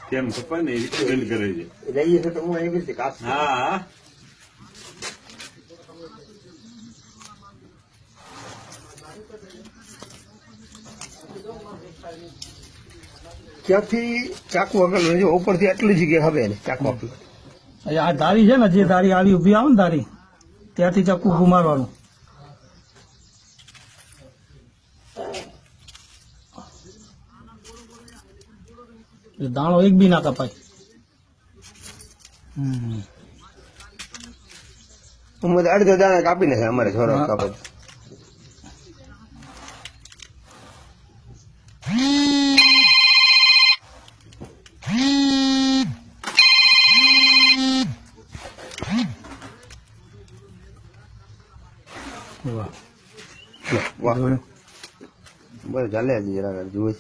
કેમ કપાય ને એ રીતે બેન કરે છે. લઈએ છે તો હું એવી રીતે કાપ. હા ક્યાંથી ચાકુ આગળ જો ઉપરથી આટલી જગ્યા હવે ને ચાકુ આગળ આ ધારી છે ને, જે ધારી આવી ઉભી આવે ને ધારી, ત્યાંથી ચક્કુ ઘુમાડવાનું. દાણો એક બી ના કપાય. અડધો દાણા કાપી નાખે અમારે છોરો કાપે. વાહ વાહ બસ ચાલે જરા જુએ.